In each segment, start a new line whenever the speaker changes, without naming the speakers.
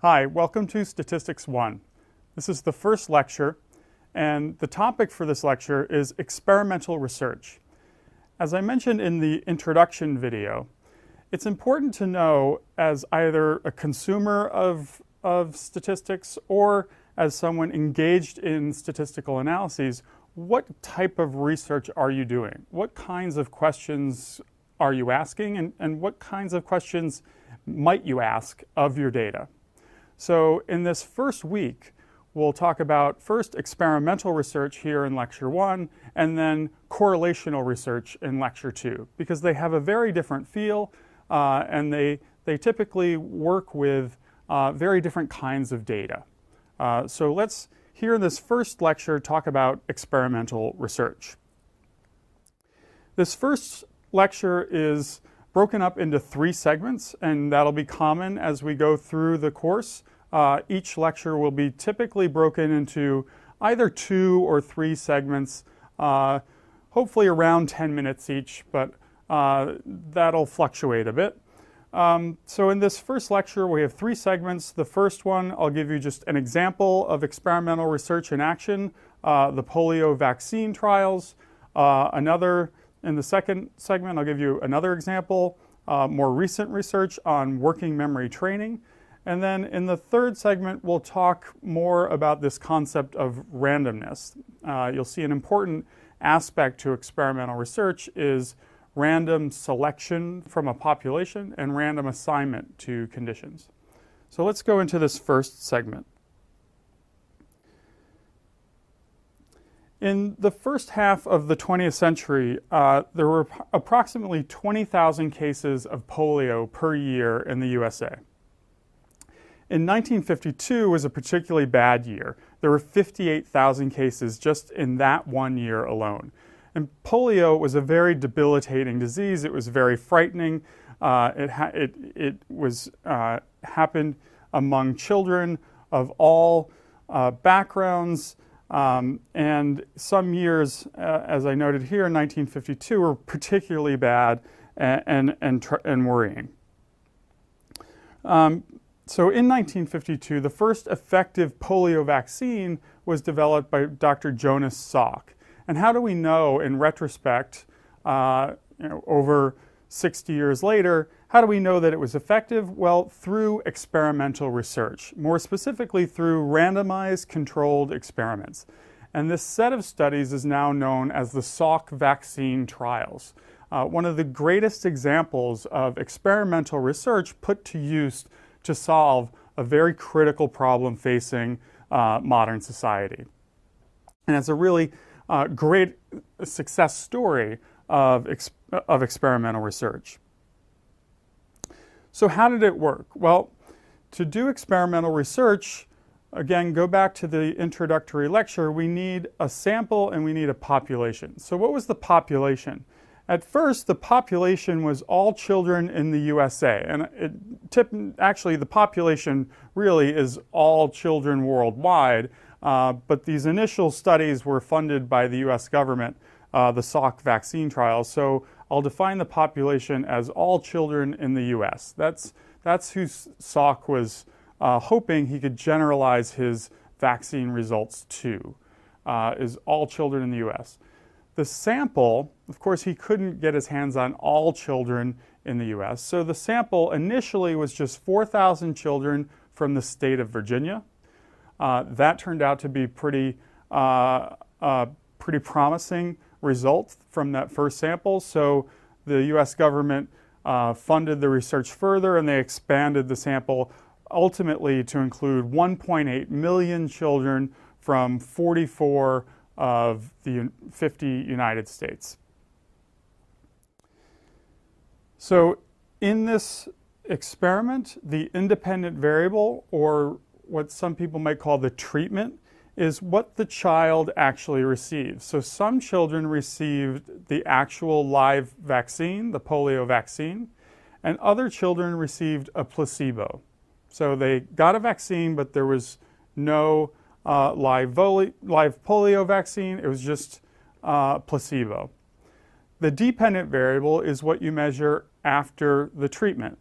Hi, welcome to Statistics One. This is the first lecture, and the topic for this lecture is experimental research. As I mentioned in the introduction video, it's important to know as either a consumer of statistics or as someone engaged in statistical analyses, what type of research are you doing? What kinds of questions are you asking, and what kinds of questions might you ask of your data? So in this first week, we'll talk about first experimental research here in Lecture 1, and then correlational research in Lecture 2, because they have a very different feel, and they typically work with very different kinds of data. So let's, here in this first lecture, talk about experimental research. This first lecture is broken up into 3 segments, and that'll be common as we go through the course. Each lecture will be typically broken into either 2 or 3 segments, hopefully around 10 minutes each, but that'll fluctuate a bit. So in this first lecture, we have 3 segments. The first one, I'll give you just an example of experimental research in action, the polio vaccine trials. In the second segment, I'll give you another example, more recent research on working memory training. And then in the third segment, we'll talk more about this concept of randomness. You'll see an important aspect to experimental research is random selection from a population and random assignment to conditions. So let's go into this first segment. In the first half of the 20th century, there were approximately 20,000 cases of polio per year in the USA. In 1952 was a particularly bad year. There were 58,000 cases just in that one year alone. And polio was a very debilitating disease. It was very frightening. It happened among children of all backgrounds. And some years, as I noted here, 1952, were particularly bad and worrying. So in 1952, the first effective polio vaccine was developed by Dr. Jonas Salk. And how do we know, in retrospect, over 60 years later, how do we know that it was effective? Well, through experimental research, more specifically through randomized controlled experiments. And this set of studies is now known as the Salk vaccine trials. One of the greatest examples of experimental research put to use to solve a very critical problem facing modern society. And it's a really great success story of experimental research. So how did it work? Well, to do experimental research, again, go back to the introductory lecture, we need a sample and we need a population. So what was the population? At first, the population was all children in the USA. And actually, the population really is all children worldwide. But these initial studies were funded by the US government, the Salk vaccine trials. So I'll define the population as all children in the US. That's who Salk was hoping he could generalize his vaccine results to, is all children in the US. The sample, of course, he couldn't get his hands on all children in the US. So the sample initially was just 4,000 children from the state of Virginia. That turned out to be pretty promising result from that first sample. So the US government funded the research further, and they expanded the sample ultimately to include 1.8 million children from 44 of the 50 United States. So in this experiment, the independent variable, or what some people might call the treatment, is what the child actually receives. So some children received the actual live vaccine, the polio vaccine, and other children received a placebo. So they got a vaccine, but there was no live polio vaccine. It was just placebo. The dependent variable is what you measure after the treatment.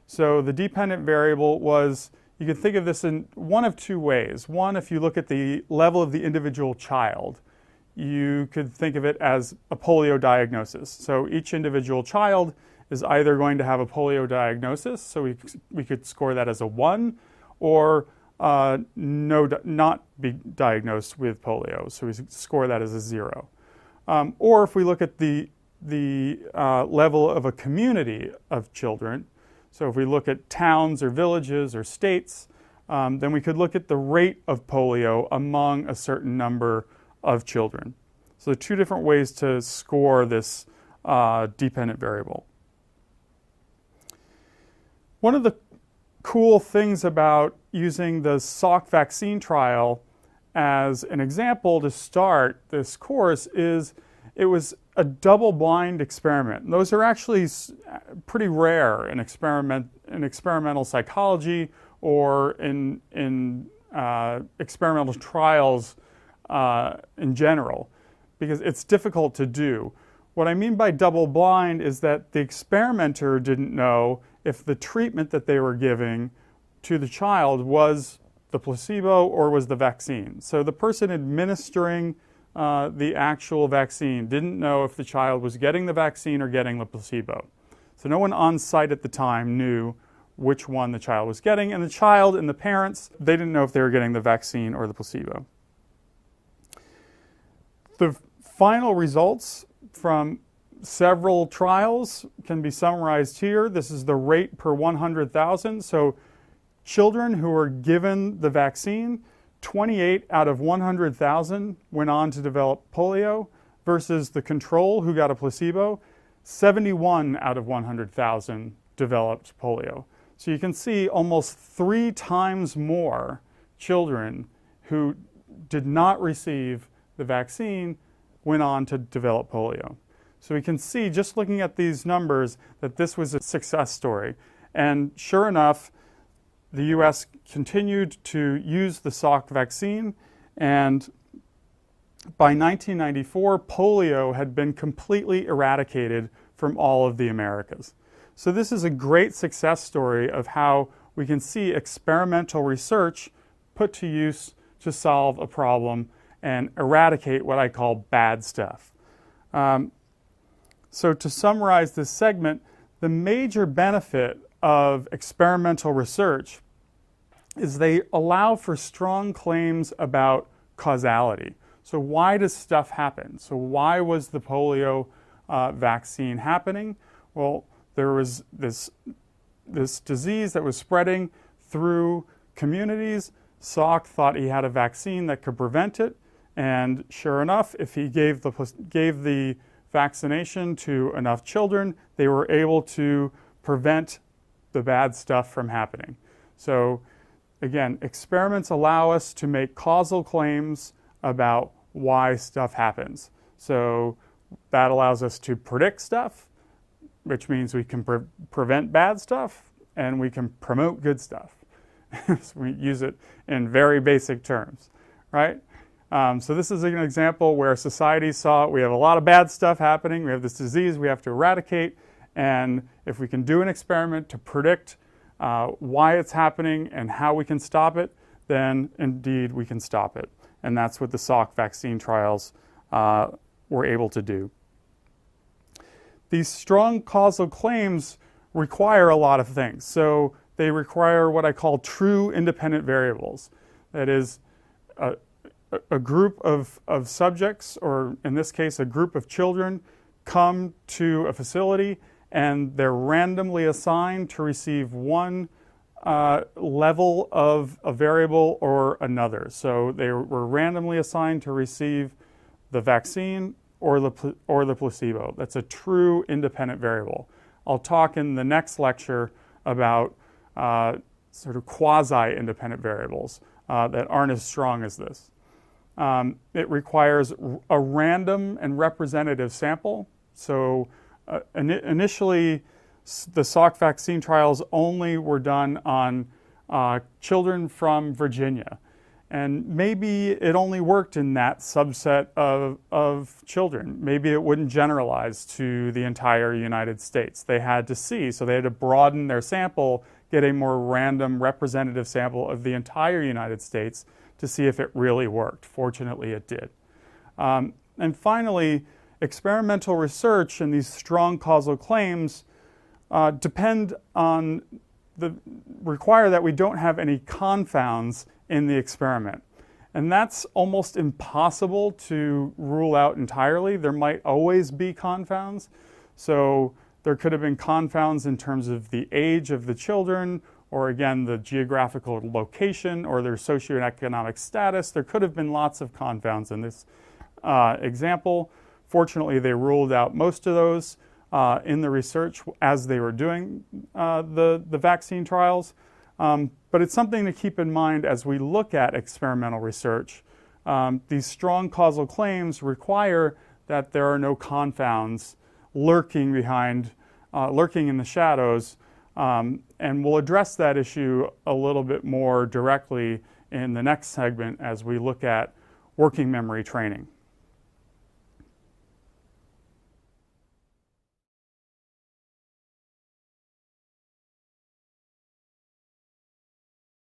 So the dependent variable was you can think of this in one of two ways. One, if you look at the level of the individual child, you could think of it as a polio diagnosis. So each individual child is either going to have a polio diagnosis, so we could score that as a 1, or not be diagnosed with polio, so we score that as a 0. Or if we look at the level of a community of children, so if we look at towns or villages or states, then we could look at the rate of polio among a certain number of children. So two different ways to score this dependent variable. One of the cool things about using the Salk vaccine trial as an example to start this course is it was a double-blind experiment. And those are actually pretty rare in experimental psychology or in experimental trials in general, because it's difficult to do. What I mean by double-blind is that the experimenter didn't know if the treatment that they were giving to the child was the placebo or was the vaccine. So the person administering the actual vaccine didn't know if the child was getting the vaccine or getting the placebo. So no one on site at the time knew which one the child was getting, and the child and the parents, they didn't know if they were getting the vaccine or the placebo. The final results from several trials can be summarized here. This is the rate per 100,000. So children who were given the vaccine, 28 out of 100,000 went on to develop polio, versus the control who got a placebo, 71 out of 100,000 developed polio. So you can see almost 3 times more children who did not receive the vaccine went on to develop polio. So we can see, just looking at these numbers, that this was a success story. And sure enough, the US continued to use the Salk vaccine, and by 1994, polio had been completely eradicated from all of the Americas. So this is a great success story of how we can see experimental research put to use to solve a problem and eradicate what I call bad stuff. So to summarize this segment, the major benefit of experimental research is they allow for strong claims about causality. So why does stuff happen? So why was the polio vaccine happening? Well, there was this disease that was spreading through communities. Salk thought he had a vaccine that could prevent it, and sure enough, if he gave the vaccination to enough children, they were able to prevent the bad stuff from happening. So again, experiments allow us to make causal claims about why stuff happens. So that allows us to predict stuff, which means we can prevent bad stuff, and we can promote good stuff. So we use it in very basic terms, right? So this is an example where society saw we have a lot of bad stuff happening. We have this disease we have to eradicate, and if we can do an experiment to predict why it's happening and how we can stop it, then indeed we can stop it. And that's what the Salk vaccine trials were able to do. These strong causal claims require a lot of things. So they require what I call true independent variables. That is, a group of subjects, or in this case, a group of children, come to a facility and they're randomly assigned to receive one level of a variable or another. So they were randomly assigned to receive the vaccine or the placebo. That's a true independent variable. I'll talk in the next lecture about sort of quasi-independent variables that aren't as strong as this. It requires a random and representative sample. So initially, the Salk vaccine trials only were done on children from Virginia. And maybe it only worked in that subset of children. Maybe it wouldn't generalize to the entire United States. They had to see, so they had to broaden their sample, get a more random representative sample of the entire United States to see if it really worked. Fortunately, it did. And finally, experimental research and these strong causal claims require that we don't have any confounds in the experiment. And that's almost impossible to rule out entirely. There might always be confounds. So there could have been confounds in terms of the age of the children, or again, the geographical location, or their socioeconomic status. There could have been lots of confounds in this example. Fortunately, they ruled out most of those in the research as they were doing the vaccine trials. But it's something to keep in mind as we look at experimental research. These strong causal claims require that there are no confounds lurking in the shadows. And we'll address that issue a little bit more directly in the next segment as we look at working memory training.